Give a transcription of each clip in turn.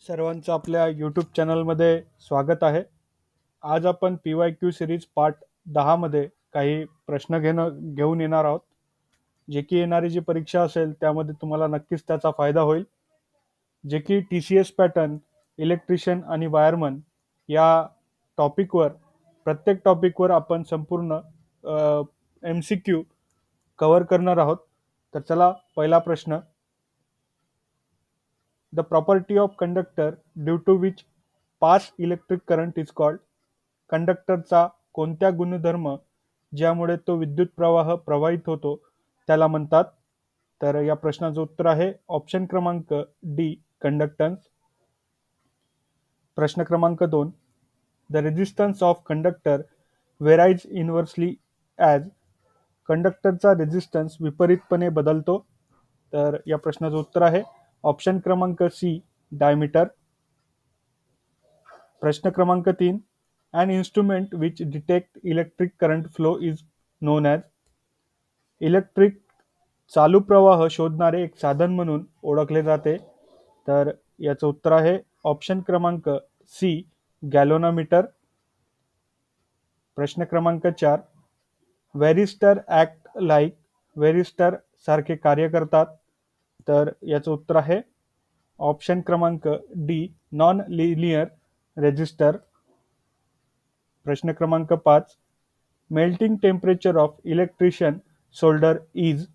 सर्वांचं आपल्या यूट्यूब चॅनलमध्ये स्वागत आहे. आज आपण PYQ सिरीज पार्ट 10 मध्ये काही प्रश्न घेऊन येणार आहोत. जे की येणारी जी परीक्षा असेल त्यामध्ये तुम्हाला नक्कीच त्याचा फायदा होईल. जे की TCS पॅटर्न, इलेक्ट्रिशियन आणि वायरमन या टॉपिकवर प्रत्येक टॉपिकवर आपण संपूर्ण MCQ कव्हर करणार आहोत. तर चला पहिला प्रश्न. The property of conductor due to which pass electric current is called. कंडक्टरचा कोणत्या गुणधर्म ज्यामुळे तो विद्युत प्रवाह प्रवाहित होतो त्याला म्हणतात. तर या प्रश्नाचं उत्तर आहे ऑप्शन क्रमांक डी, कंडक्टन्स. प्रश्न क्रमांक 2. The resistance of conductor varies inversely as. कंडक्टरचा रेझिस्टन्स विपरीतपणे बदलतो. तर या प्रश्नाचं उत्तर आहे ऑप्शन क्रमांक सी, डायमीटर. प्रश्न क्रमांक 3. An instrument which detect electric current flow is known as. Electric चालू प्रवाह शोधणारे एक साधन म्हणून ओळखले जाते. तर याचं उत्तर आहे ऑप्शन क्रमांक सी, गॅल्व्हनोमीटर. प्रश्न क्रमांक 4. व्हेरिस्टर ॲक्ट लाईक. व्हेरिस्टर सारखे कार्य करतात. तर याचं उत्तर आहे ऑप्शन क्रमांक डी, नॉन लिनियर रेझिस्टर. प्रश्न क्रमांक 5. Melting temperature of electrician solder is.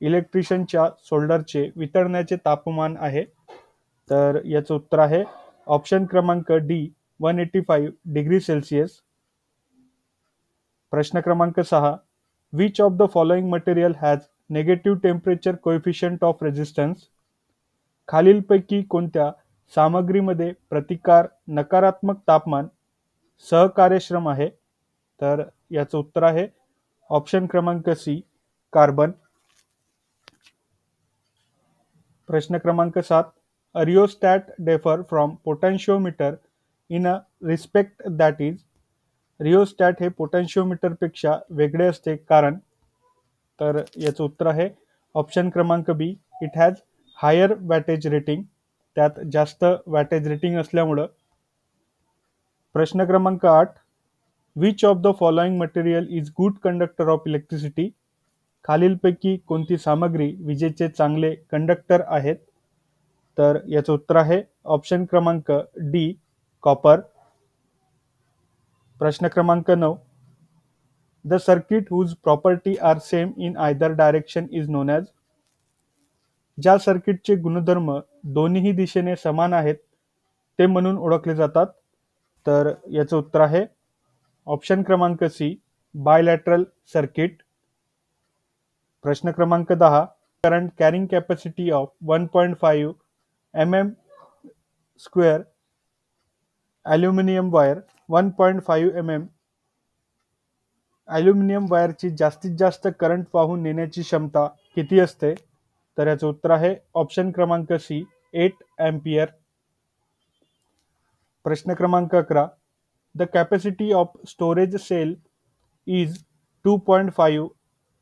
इलेक्ट्रिशियनच्या सोल्डरचे वितळण्याचे तापमान आहे. तर याचं उत्तर आहे ऑप्शन क्रमांक डी, 185 डिग्री सेल्सिअस. प्रश्न क्रमांक 6. Which of the following material has negative temperature coefficient of resistance. खालीलपैकी कोणत्या सामग्रीमध्ये प्रतिकार नकारात्मक तापमान सहकार्यक्षम आहे. तर याचं उत्तर आहे ऑप्शन क्रमांक सी, कार्बन. प्रश्न क्रमांक 7. A rheostat differ from potentiometer in a respect that is. Rheostat हे पोटॅन्शिओमीटरपेक्षा वेगळे असते कारण. तर याचं उत्तर आहे ऑप्शन क्रमांक B, it has higher wattage rating. त्यात जास्त वॅटेज रेटिंग असल्यामुळं. प्रश्न क्रमांक 8. Which of the following material is good conductor of electricity. खालीलपैकी कोणती सामग्री विजेचे चांगले कंडक्टर आहेत. तर याचं उत्तर आहे ऑप्शन क्रमांक डी, कॉपर. प्रश्न क्रमांक 9. The circuit whose property are same in either direction is known as. ज्या सर्किटचे गुणधर्म दोन्ही दिशेने समान आहेत ते म्हणून ओळखले जातात. तर याचं उत्तर आहे ऑप्शन क्रमांक सी, बायलॅटरल सर्किट. प्रश्न क्रमांक 10. Current carrying capacity of 1.5 mm square aluminium wire. 1.5 mm aluminium वायरची जास्तीत जास्त करंट वाहून नेण्याची क्षमता किती असते. तर याचं उत्तर आहे ऑप्शन क्रमांक सी, 8 एम्पियर. प्रश्न क्रमांक 11. The capacity of storage cell is 2.5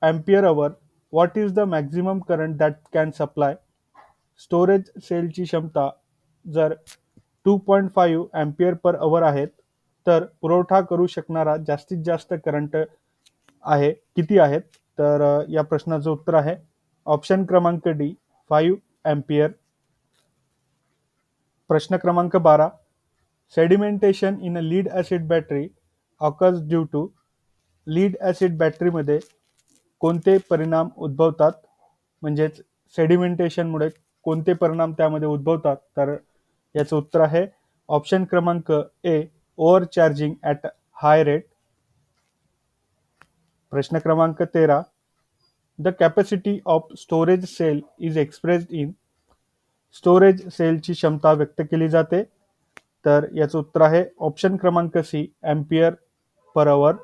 ampere hour. What is the maximum current that can supply. Storage सेलची क्षमता जर 2.5 एम्पियर पर अवर आहेत तर पुरवठा करू शकणारा जास्तीत जास्त करंट आहे किती आहेत. तर या प्रश्नाचं उत्तर आहे ऑप्शन क्रमांक डी, 5 एम्पियर. प्रश्न क्रमांक 12. Sedimentation in a lead acid battery occurs due to. Lead acid बॅटरीमध्ये कोणते परिणाम उद्भवतात. म्हणजेच सेडिमेंटेशनमुळे कोणते परिणाम त्यामध्ये उद्भवतात. तर याचं उत्तर आहे ऑप्शन क्रमांक A, over charging at high rate. प्रश्न क्रमांक 13. The capacity of storage cell is expressed in. Storage सेलची क्षमता व्यक्त केली जाते. तर याचं उत्तर आहे ऑप्शन क्रमांक सी, एम्पियर पर अवर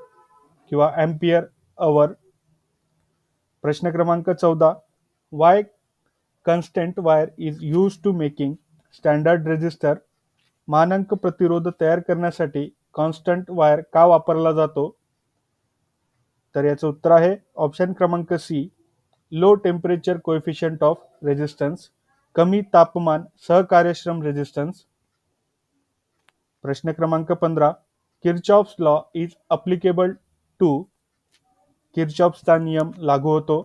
किंवा एम्पियर अवर. प्रश्न क्रमांक 14. Why constant wire is use to making standard resistor. मानक प्रतिरोध तयार करण्यासाठी कॉन्स्टंट वायर का वापरला जातो. तर याचं उत्तर आहे ऑप्शन क्रमांक C, low temperature coefficient of resistance. कमी तापमान सहकार्यक्षम रेजिस्टन्स. प्रश्न क्रमांक 15. Kirchhoff's law is applicable to. किर्चॉफ्सचा नियम लागू होतो.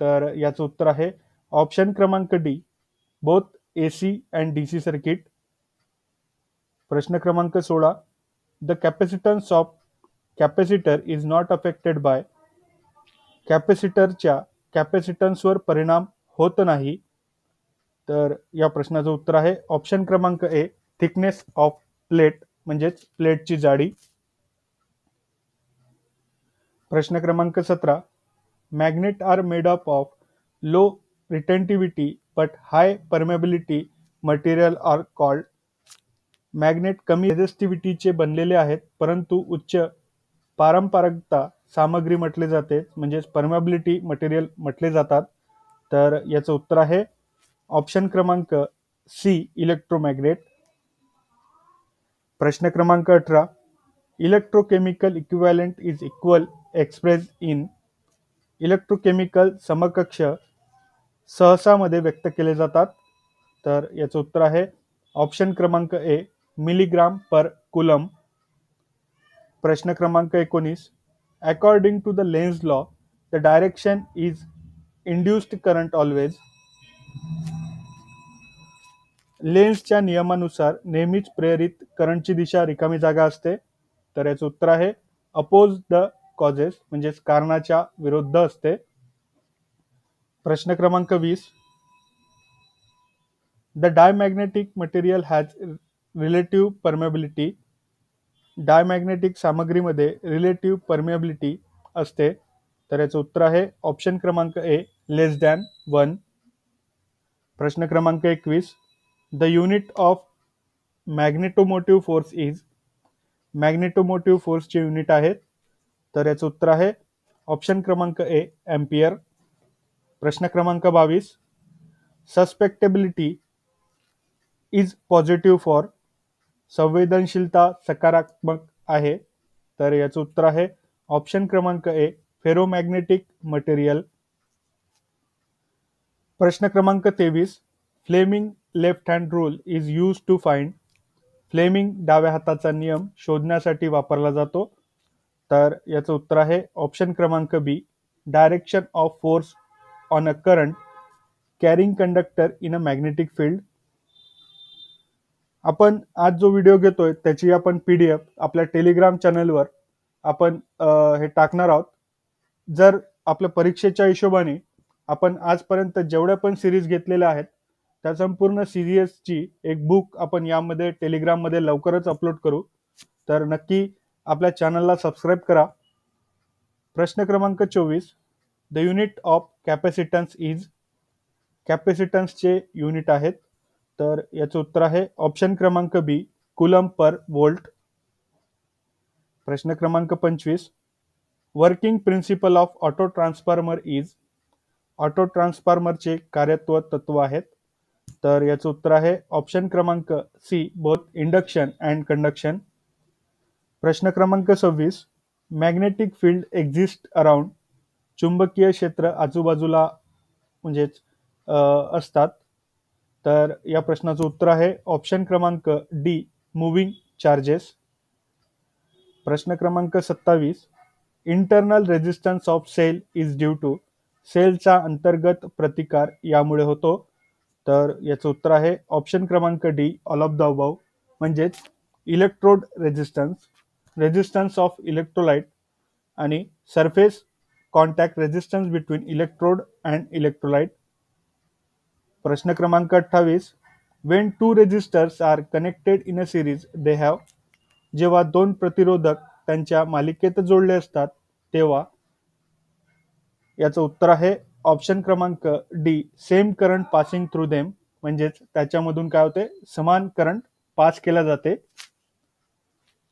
तर याचं उत्तर आहे ऑप्शन क्रमांक D, both AC and DC circuit. प्रश्न क्रमांक 16. The capacitance of capacitor is not affected by. कॅपॅसिटरच्या कॅपॅसिटन्सवर परिणाम होत नाही. तर या प्रश्नाचं उत्तर आहे ऑप्शन क्रमांक ए, थिकनेस ऑफ प्लेट म्हणजेच प्लेटची जाडी. प्रश्न क्रमांक 17. Magnet are made up of low retentivity but high permeability material are called. Magnet कमी रेझिस्टिव्हिटीचे बनलेले आहेत परंतु उच्च पारंपरिकता सामग्री म्हटले जाते म्हणजेच परमेबिलिटी मटेरियल म्हटले जातात. तर याचं उत्तर आहे ऑप्शन क्रमांक सी, इलेक्ट्रोमॅग्नेट. प्रश्न क्रमांक 18. Electrochemical equivalent is equal express in. Electrochemical समकक्ष सहसा मध्ये व्यक्त केले जातात. तर याचं उत्तर आहे ऑप्शन क्रमांक ए, मिलीग्राम पर कुलम. प्रश्न क्रमांक 19. According to the Lenz law the direction is induced current always. लेन्झच्या नियमानुसार नेहमीच प्रेरित करंटची दिशा रिकामी जागा असते. तर याचं उत्तर आहे अपोज द कॉजेस म्हणजेच कारणाच्या विरुद्ध असते. प्रश्न क्रमांक 20. The diamagnetic material has relative permeability. Diamagnetic सामग्रीमध्ये रिलेटिव्ह परमेबिलिटी असते. तर याचं उत्तर आहे ऑप्शन क्रमांक ए, लेस दॅन 1. प्रश्न क्रमांक 21. The unit of magnetomotive force is. Magnetomotive फोर्सचे युनिट आहेत. तर याचं उत्तर आहे ऑप्शन क्रमांक ए, एम्पियर. प्रश्न क्रमांक 22. Susceptibility is positive for. संवेदनशीलता सकारात्मक आहे. तर याचं उत्तर आहे ऑप्शन क्रमांक ए, फेरोमॅग्नेटिक मटेरियल. प्रश्न क्रमांक 23. Fleming left hand rule is use to find. Fleming डाव्या हाताचा नियम शोधण्यासाठी वापरला जातो. तर याचं उत्तर आहे ऑप्शन क्रमांक B, direction of force on a current carrying conductor in a magnetic field. आपण आज जो व्हिडिओ घेतोय त्याची आपण PDF आपल्या टेलिग्राम चॅनलवर आपण हे टाकणार आहोत. जर आपल्या परीक्षेच्या हिशोबाने आपण आजपर्यंत जेवढ्या पण सिरीज घेतलेल्या आहेत त्या संपूर्ण सिरीजची एक बुक आपण यामध्ये टेलिग्राममध्ये लवकरच अपलोड करू. तर नक्की आपल्या चॅनलला सबस्क्राईब करा. प्रश्न क्रमांक 24. The unit of capacitance is. कॅपॅसिटन्सचे युनिट आहेत. तर याचं उत्तर आहे ऑप्शन क्रमांक बी, कुलम पर व्होल्ट. प्रश्न क्रमांक 25. Working principle of auto transformer is. Auto ट्रान्सफॉर्मरचे कार्यत्व तत्व आहेत. तर याचं उत्तर आहे ऑप्शन क्रमांक C, both induction and conduction. प्रश्न क्रमांक 26. Magnetic field exist around. चुंबकीय क्षेत्र आजूबाजूला म्हणजेच असतात. तर या प्रश्नाचं उत्तर आहे ऑप्शन क्रमांक डी, मुव्हिंग चार्जेस. प्रश्न क्रमांक 27. Internal resistance of cell is due to. सेलचा अंतर्गत प्रतिकार यामुळे होतो. तर याचं उत्तर आहे ऑप्शन क्रमांक D, all of the above म्हणजेच electrode resistance, resistance of electrolyte आणि surface contact resistance between electrode and electrolyte. प्रश्न क्रमांक 28. When two resistors are connected in a series they have. जेव्हा दोन प्रतिरोधक त्यांच्या मालिकेत जोडले असतात तेव्हा. याचं उत्तर आहे ऑप्शन क्रमांक D, same current passing through them म्हणजेच त्याच्यामधून काय होते, समान करंट पास केला जाते.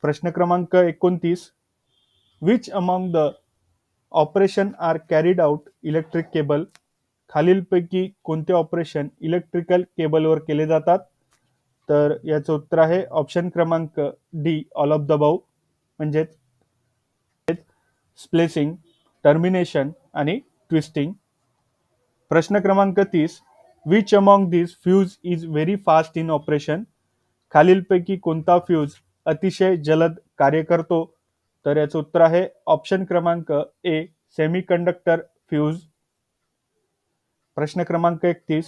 प्रश्न क्रमांक 29. Which among the operation are carried out electric cable. खालीलपैकी कोणते ऑपरेशन इलेक्ट्रिकल केबलवर केले जातात. तर याचं उत्तर आहे ऑप्शन क्रमांक D, all of the above म्हणजेच स्प्लेसिंग, टर्मिनेशन आणि ट्विस्टिंग. प्रश्न क्रमांक 30. Which among this fuse is very fast in operation. खालीलपैकी कोणता फ्यूज अतिशय जलद कार्य करतो? तर याचं उत्तर आहे ऑप्शन क्रमांक ए, सेमीकंडक्टर फ्यूज. प्रश्न क्रमांक 31,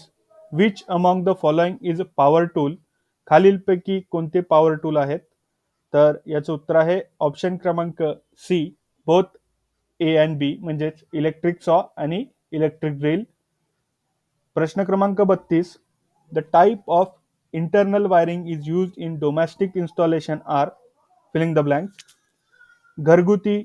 which among the following is power tool. खालीलपैकी कोणते पॉवर टूल आहेत? तर याचं उत्तर आहे ऑप्शन क्रमांक C, both A and B, म्हणजेच इलेक्ट्रिक सॉ आणि इलेक्ट्रिक ड्रिल. प्रश्न क्रमांक 32, the type of internal wiring is use in domestic installation are filling the blanks. घरगुती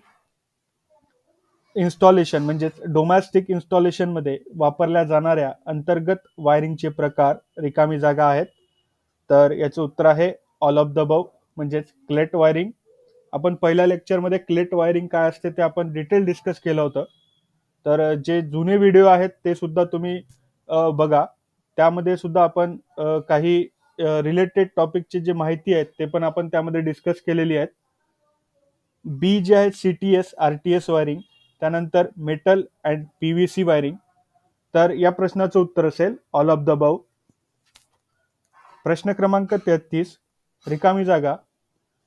इन्स्टॉलेशन म्हणजेच डोमेस्टिक इन्स्टॉलेशनमध्ये वापरल्या जाणाऱ्या अंतर्गत वायरिंगचे प्रकार रिकामी जागा आहेत. तर याचं उत्तर आहे ऑल ऑफ द अबव, म्हणजेच क्लेट वायरिंग. आपण पहिल्या लेक्चरमध्ये क्लेट वायरिंग काय असते ते आपण डिटेल डिस्कस केलं होतं. तर जे जुने व्हिडिओ आहेत ते सुद्धा तुम्ही बघा. त्यामध्ये सुद्धा आपण काही रिलेटेड टॉपिकची जी माहिती आहे ते पण आपण त्यामध्ये डिस्कस केलेली आहेत. बी जे आहे CTS RTS वायरिंग, त्यानंतर मेटल अँड PVC वायरिंग. तर या प्रश्नाचं उत्तर असेल ऑल ऑफ द अबव. प्रश्न क्रमांक 33, रिकामी जागा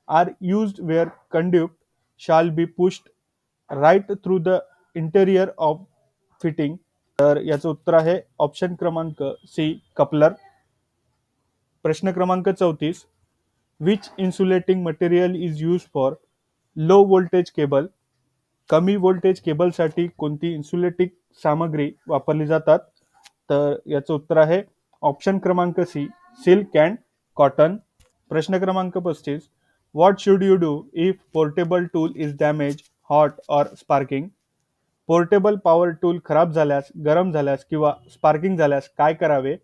R used where conduit shall be pushed right through the interior of fitting. तर याचं उत्तर आहे ऑप्शन क्रमांक सी, कपलर. प्रश्न क्रमांक 34, which insulating material is use for low voltage cable. कमी व्होल्टेज केबलसाठी कोणती इन्सुलेटिंग सामग्री वापरली जातात? तर याचं उत्तर आहे ऑप्शन क्रमांक सी, सिल्क अँड कॉटन. प्रश्न क्रमांक 35, what should you do if portable tool is damage, hot or sparking. Portable power tool खराब झाल्यास, गरम झाल्यास किंवा स्पार्किंग झाल्यास काय करावे?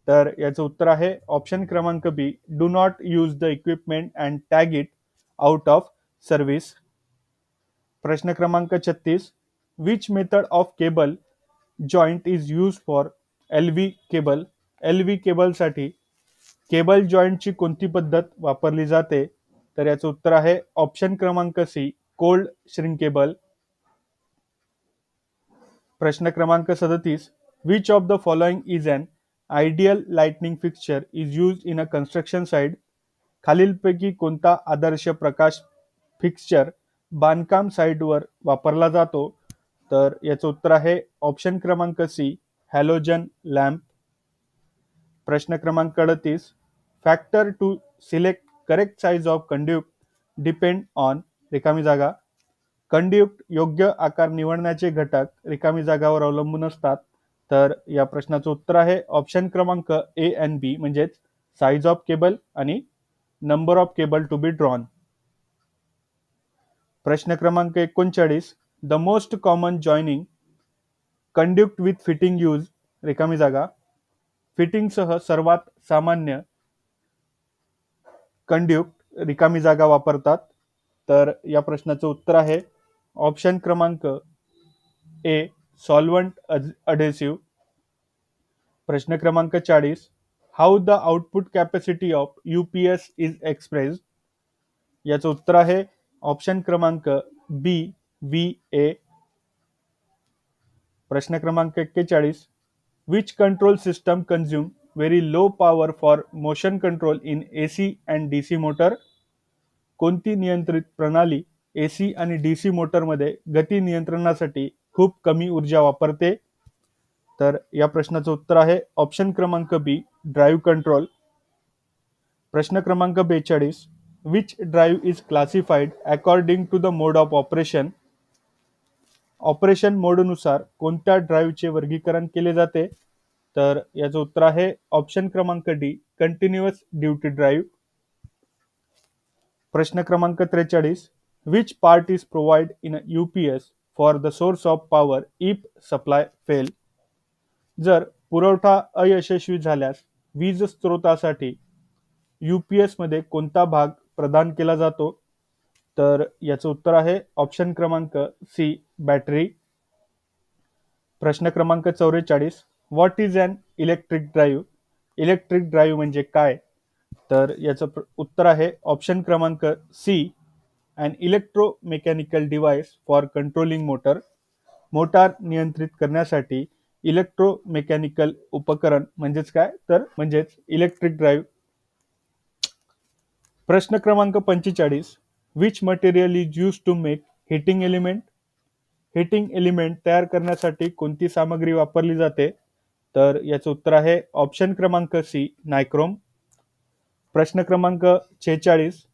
तर याचं उत्तर आहे ऑप्शन क्रमांक B, do not use the equipment and tag it out of service. प्रश्न क्रमांक 36, which method of cable joint is use for LV cable. LV केबलसाठी केबल जॉईंटची कोणती पद्धत वापरली जाते? तर याचं उत्तर आहे ऑप्शन क्रमांक सी, कोल्ड श्रिंकेबल. प्रश्न क्रमांक 37, which of the following is an ideal lightning fixture is use in a construction site. खालीलपैकी कोणता आदर्श प्रकाश फिक्स्चर बांधकाम साइटवर वापरला जातो? तर याचं उत्तर आहे ऑप्शन क्रमांक सी, हॅलोजन लॅम्प. प्रश्न क्रमांक 38, factor to select correct size of conduit depend on. रिकामी जागा कंड्यूक्ट योग्य आकार निवडण्याचे घटक रिकामी जागावर अवलंबून असतात. तर या प्रश्नाचं उत्तर आहे ऑप्शन क्रमांक ए अँड बी, म्हणजेच साइज ऑफ केबल आणि number of cable to be drawn. प्रश्न क्रमांक 39, the most common joining conduit with fitting use. रिकामी जागा फिटिंगसह सर्वात सामान्य कंड्यूक्ट रिकामी जागा वापरतात. तर या प्रश्नाचं उत्तर आहे ऑप्शन क्रमांक ए, सॉल्व्हंट अडेसिव्ह. प्रश्न क्रमांक 40, how the output capacity of UPS is expressed. याचं उत्तर आहे ऑप्शन क्रमांक बी, VA. प्रश्न क्रमांक 41, which control system consume very low power for motion control in AC and DC motor. कोणती नियंत्रित प्रणाली AC आणि DC मोटरमध्ये गती नियंत्रणासाठी खूप कमी ऊर्जा वापरते? तर या प्रश्नाचं उत्तर आहे ऑप्शन क्रमांक बी, ड्राईव्ह कंट्रोल. प्रश्न क्रमांक 42, which drive is classified according to the mode of operation. Operation मोडनुसार कोणत्या ड्राईव्हचे वर्गीकरण केले जाते? तर याचं उत्तर आहे ऑप्शन क्रमांक डी, कंटिन्युअस ड्युटी ड्राईव्ह. प्रश्न क्रमांक 43, which part is provide in UPS for the source of power if supply fail. जर पुरवठा अयशस्वी झाल्यास वीज स्रोतासाठी UPS मध्ये कोणता भाग प्रदान केला जातो? तर याचं उत्तर आहे ऑप्शन क्रमांक सी, बॅटरी. प्रश्न क्रमांक 44, what is an electric drive. Electric drive म्हणजे काय? तर याचं उत्तर आहे ऑप्शन क्रमांक C, an electromechanical device for controlling motor. Motor नियंत्रित करण्यासाठी इलेक्ट्रोमेकॅनिकल उपकरण म्हणजेच काय तर म्हणजेच इलेक्ट्रिक ड्राईव्ह. प्रश्न क्रमांक 45. Which material is use to make heating element? Heating element तयार करण्यासाठी कोणती सामग्री वापरली जाते? तर याचं उत्तर आहे ऑप्शन क्रमांक सी, नायक्रोम. प्रश्न क्रमांक 46.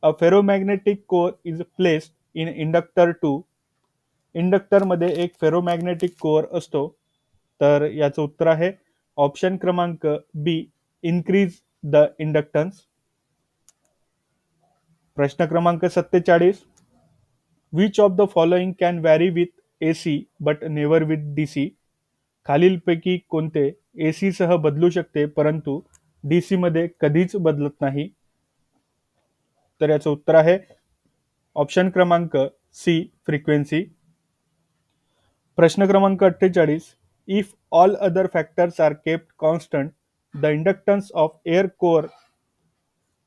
A ferromagnetic core is placed in inductor to. इंडक्टरमध्ये एक फेरोमॅग्नेटिक कोअर असतो. तर याचं उत्तर आहे ऑप्शन क्रमांक बी, इन्क्रीज द इंडक्टन्स. प्रश्न क्रमांक 47. Which of the following can vary with AC but never with DC? खालीलपैकी कोणते AC सह बदलू शकते परंतु DC मध्ये कधीच बदलत नाही? तर याचं उत्तर आहे ऑप्शन क्रमांक सी, फ्रिक्वेन्सी. प्रश्न क्रमांक 48. If all other factors are kept constant the inductance of air core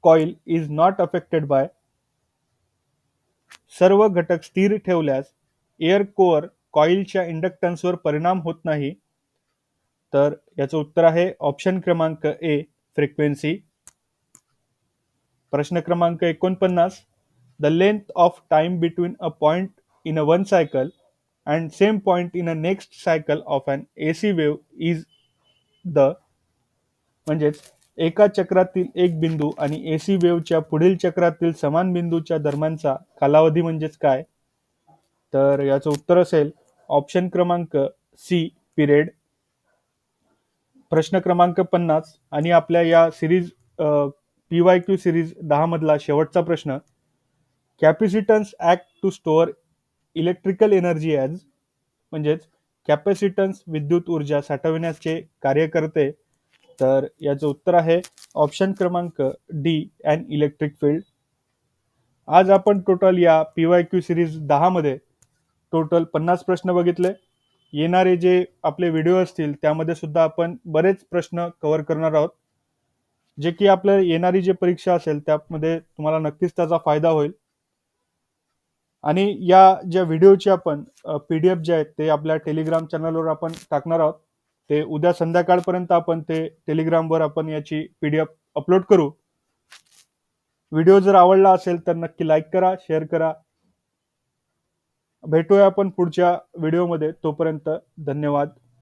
coil is not affected by. सर्व घटक स्थिर ठेवल्यास एअर कोअर कॉइलच्या इंडक्टन्सवर परिणाम होत नाही. तर याचं उत्तर आहे ऑप्शन क्रमांक ए, फ्रिक्वेन्सी. प्रश्न क्रमांक 49. The length of time between a point in a one cycle and same point in a next cycle of an AC wave is the. म्हणजेच एका चक्रातील एक बिंदू आणि AC वेव्हच्या पुढील चक्रातील समान बिंदूच्या दरम्यानचा कालावधी म्हणजेच काय? तर याचं उत्तर असेल ऑप्शन क्रमांक सी, पिरियड. प्रश्न क्रमांक 50 आणि आपल्या या सिरीज PYQ सिरीज 10 मधला शेवटचा प्रश्न. Capacitance act to store electrical energy as. म्हणजेच कॅपॅसिटन्स विद्युत ऊर्जा साठवण्याचे कार्य करते. तर याचं उत्तर आहे ऑप्शन क्रमांक डी, अँड इलेक्ट्रिक फील्ड. आज आपण टोटल या PYQ सिरीज 10 मध्ये टोटल 50 प्रश्न बघितले. येणारे जे आपले व्हिडिओ असतील त्यामध्ये सुद्धा आपण बरेच प्रश्न कव्हर करणार आहोत, जे की आपल्या येणारी जी परीक्षा असेल त्यामध्ये तुम्हाला नक्कीच त्याचा फायदा होईल. आणि या ज्या व्हिडिओची आपण PDF जे आहेत ते आपल्या टेलिग्राम चॅनलवर आपण टाकणार आहोत. ते उद्या संध्याकाळपर्यंत आपण ते टेलिग्रामवर आपण याची PDF अपलोड करू. व्हिडिओ जर आवडला असेल तर नक्की लाईक करा, शेअर करा. भेटूया आपण पुढच्या व्हिडिओमध्ये. तोपर्यंत धन्यवाद.